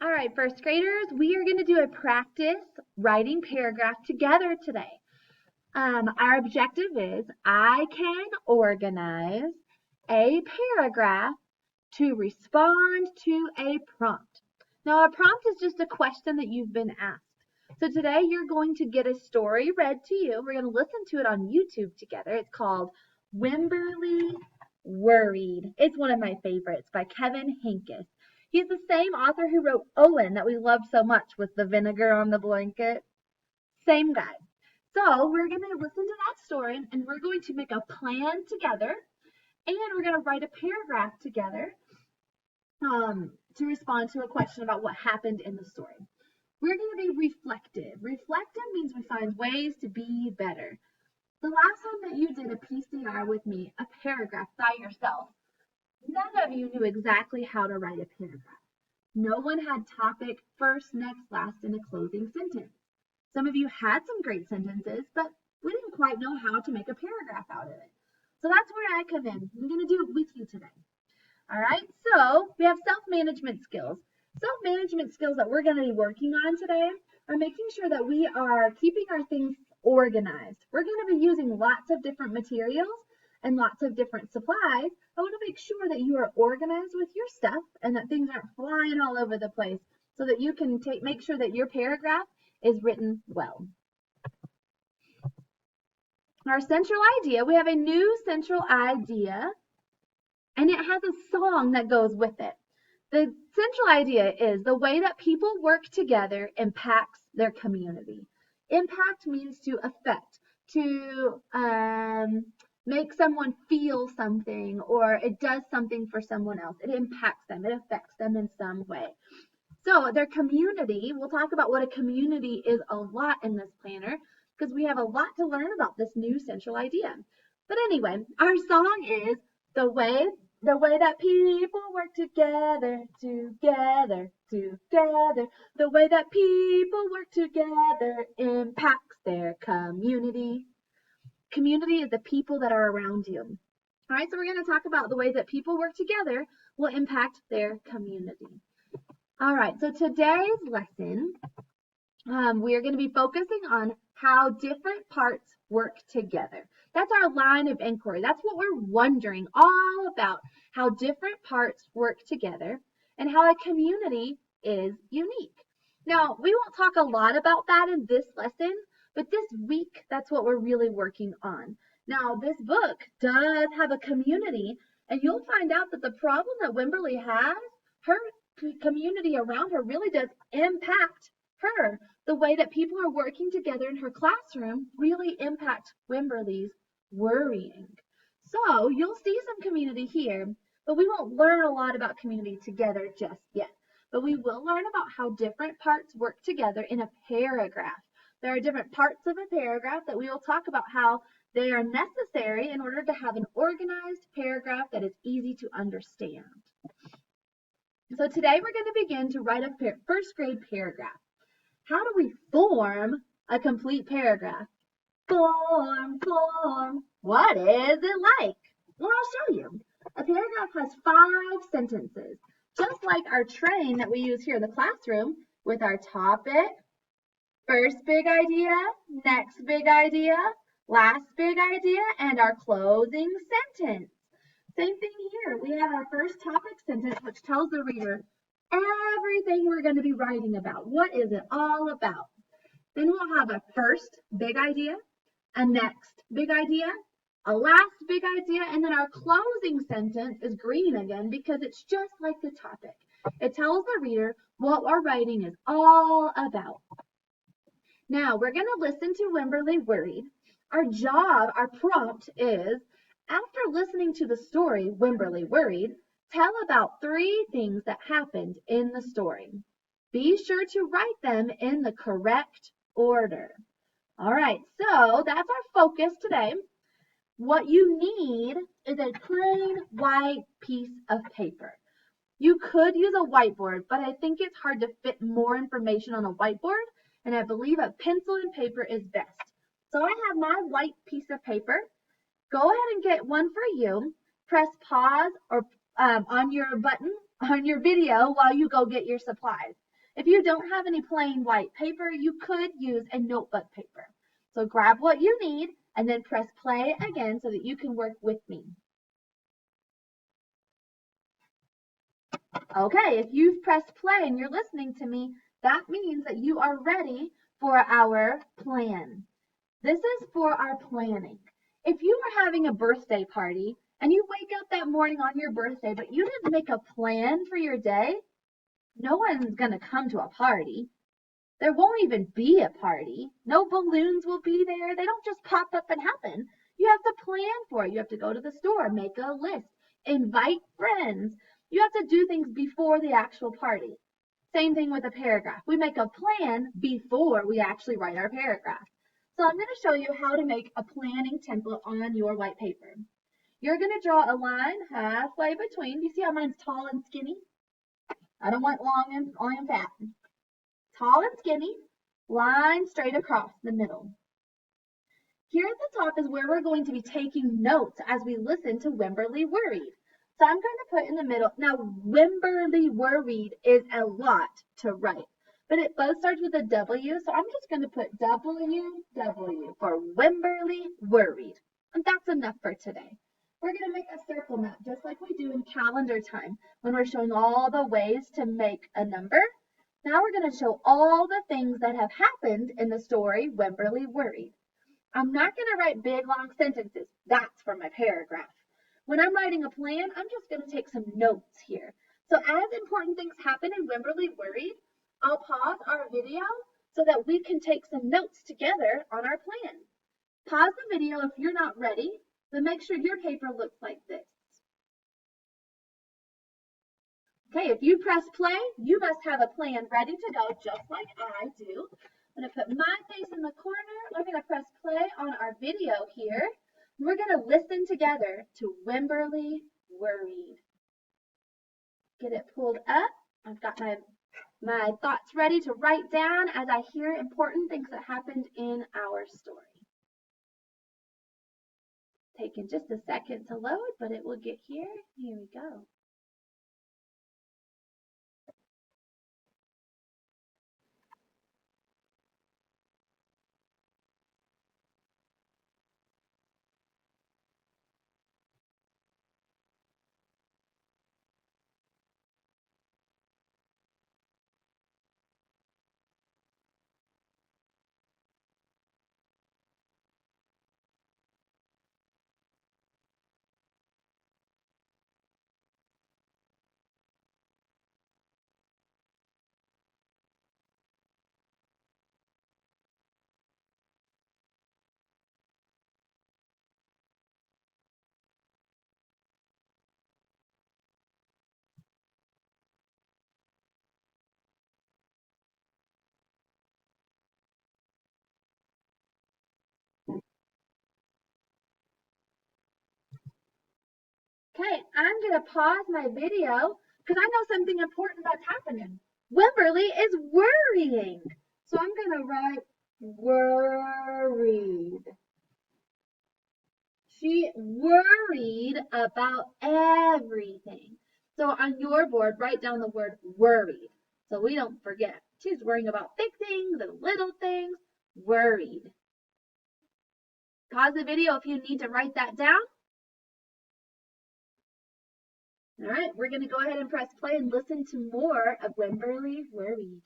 All right, first graders, we are going to do a practice writing paragraph together today. Our objective is I can organize a paragraph to respond to a prompt. Now, a prompt is just a question that you've been asked. So today you're going to get a story read to you. We're going to listen to it on YouTube together. It's called Wemberly Worried. It's one of my favorites by Kevin Hinkes. He's the same author who wrote Owen that we loved so much with the vinegar on the blanket. Same guy. So we're going to listen to that story and we're going to make a plan together and we're going to write a paragraph together to respond to a question about what happened in the story. We're going to be reflective. Reflective means we find ways to be better. The last time that you did a PCR with me, a paragraph by yourself, none of you knew exactly how to write a paragraph. No one had topic, first, next, last, and a closing sentence. Some of you had some great sentences, but we didn't quite know how to make a paragraph out of it. So that's where I come in. I'm going to do it with you today. All right, so we have self-management skills. Self-management skills that we're going to be working on today are making sure that we are keeping our things organized. We're going to be using lots of different materials and lots of different supplies. I want to make sure that you are organized with your stuff and that things aren't flying all over the place so that you can make sure that your paragraph is written well. Our central idea, we have a new central idea, and it has a song that goes with it. The central idea is the way that people work together impacts their community. Impact means to affect, to make someone feel something, or it does something for someone else. It impacts them. It affects them in some way. So their community, we'll talk about what a community is a lot in this planner because we have a lot to learn about this new central idea. But anyway, our song is the way that people work together, together, together. The way that people work together impacts their community. Community is the people that are around you. All right, so we're going to talk about the way that people work together will impact their community. All right, so today's lesson, we are going to be focusing on how different parts work together. That's our line of inquiry. That's what we're wondering all about, how different parts work together and how a community is unique. Now, we won't talk a lot about that in this lesson, but this week, that's what we're really working on. Now, this book does have a community, and you'll find out that the problem that Wemberly has, her community around her really does impact her. The way that people are working together in her classroom really impacts Wemberly's worrying. So you'll see some community here, but we won't learn a lot about community together just yet. But we will learn about how different parts work together in a paragraph. There are different parts of a paragraph that we will talk about how they are necessary in order to have an organized paragraph that is easy to understand. So today we're going to begin to write a first grade paragraph. How do we form a complete paragraph? Form. What is it like? Well, I'll show you. A paragraph has 5 sentences, just like our train that we use here in the classroom with our topic, first big idea, next big idea, last big idea, and our closing sentence. Same thing here. We have our first topic sentence, which tells the reader everything we're going to be writing about. What is it all about? Then we'll have a first big idea, a next big idea, a last big idea, and then our closing sentence is green again because it's just like the topic. It tells the reader what our writing is all about. Now, we're going to listen to Wemberly Worried. Our job, our prompt is, after listening to the story, Wemberly Worried, tell about 3 things that happened in the story. Be sure to write them in the correct order. All right, so that's our focus today. What you need is a plain white piece of paper. You could use a whiteboard, but I think it's hard to fit more information on a whiteboard, and I believe a pencil and paper is best. So I have my white piece of paper. Go ahead and get one for you. Press pause or on your button on your video while you go get your supplies. If you don't have any plain white paper, you could use a notebook paper. So grab what you need and then press play again so that you can work with me. Okay, if you've pressed play and you're listening to me, that means that you are ready for our plan. This is for our planning. If you are having a birthday party and you wake up that morning on your birthday, but you didn't make a plan for your day, no one's going to come to a party. There won't even be a party. No balloons will be there. They don't just pop up and happen. You have to plan for it. You have to go to the store, make a list, invite friends. You have to do things before the actual party. Same thing with a paragraph. We make a plan before we actually write our paragraph. So I'm going to show you how to make a planning template on your white paper. You're going to draw a line halfway between. Do you see how mine's tall and skinny? I don't want long and fat. Tall and skinny, line straight across the middle. Here at the top is where we're going to be taking notes as we listen to Wemberly Worried. So I'm going to put in the middle. Now, Wemberly Worried is a lot to write, but it both starts with a W, so I'm just going to put WW for Wemberly Worried. And that's enough for today. We're going to make a circle map just like we do in calendar time when we're showing all the ways to make a number. Now we're going to show all the things that have happened in the story Wemberly Worried. I'm not going to write big, long sentences. That's for my paragraph. When I'm writing a plan, I'm just going to take some notes here. So as important things happen in Wemberly Worried, I'll pause our video so that we can take some notes together on our plan. Pause the video if you're not ready, but make sure your paper looks like this. Okay, if you press play, you must have a plan ready to go just like I do. I'm going to put my face in the corner. We're going to press play on our video here. We're going to listen together to Wemberly Worried. Get it pulled up. I've got my thoughts ready to write down as I hear important things that happened in our story. Taking just a second to load, but it will get here. Here we go. Okay, I'm going to pause my video because I know something important that's happening. Wemberly is worrying. So I'm going to write worried. She worried about everything. So on your board, write down the word worried so we don't forget. She's worrying about big things and little things. Worried. Pause the video if you need to write that down. All right, we're going to go ahead and press play and listen to more of Wemberly Worried.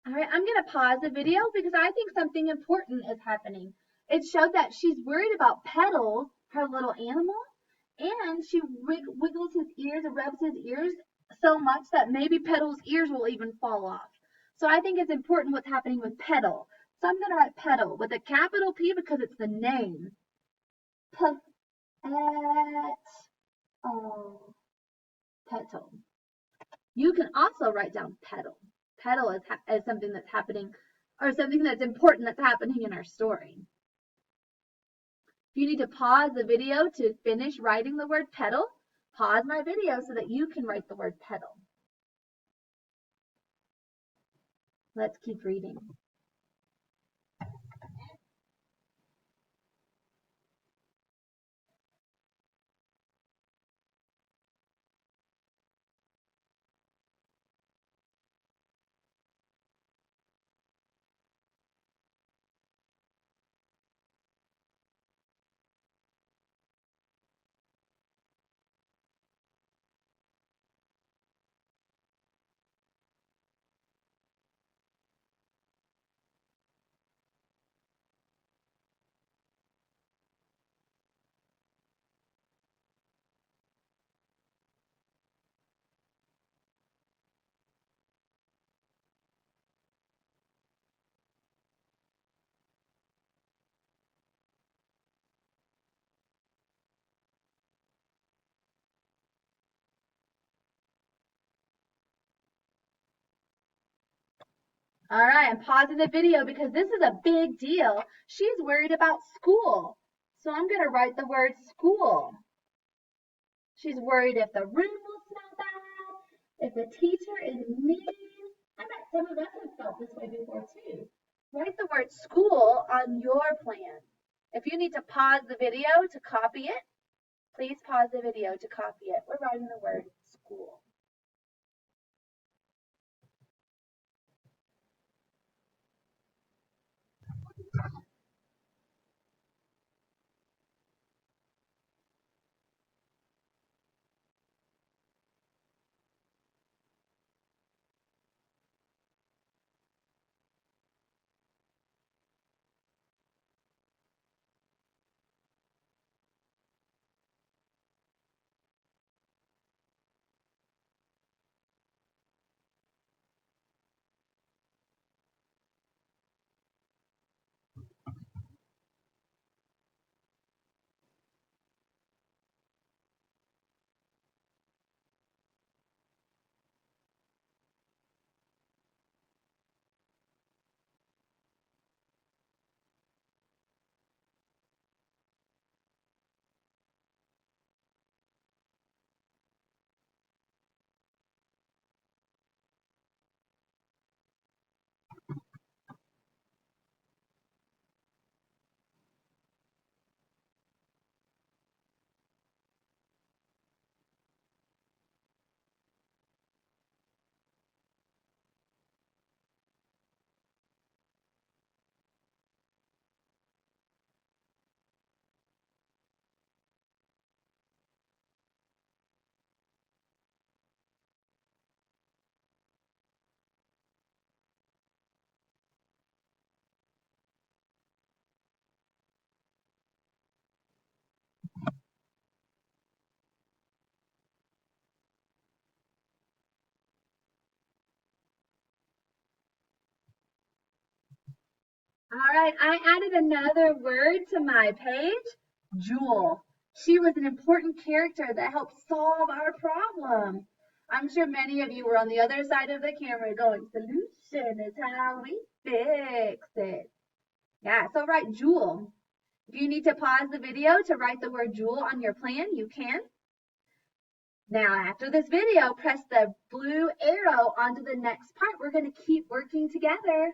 All right, I'm going to pause the video because I think something important is happening. It showed that she's worried about Petals, her little animal, and she wiggles his ears and rubs his ears so much that maybe Petals' ears will even fall off. So I think it's important what's happening with Petal. So I'm going to write Petal with a capital P because it's the name. Petal. You can also write down Petal. Petal is something that's happening, or something that's important that's happening in our story. If you need to pause the video to finish writing the word petal, pause my video so that you can write the word petal. Let's keep reading. All right, I'm pausing the video because this is a big deal. She's worried about school. So I'm going to write the word school. She's worried if the room will smell bad, if the teacher is mean. I bet some of us have felt this way before too. Write the word school on your plan. If you need to pause the video to copy it, please pause the video to copy it. We're writing the word school. All right, I added another word to my page, Jewel. She was an important character that helped solve our problem. I'm sure many of you were on the other side of the camera going, solution is how we fix it. Yeah, so write Jewel. If you need to pause the video to write the word Jewel on your plan, you can. Now, after this video, press the blue arrow onto the next part. We're going to keep working together.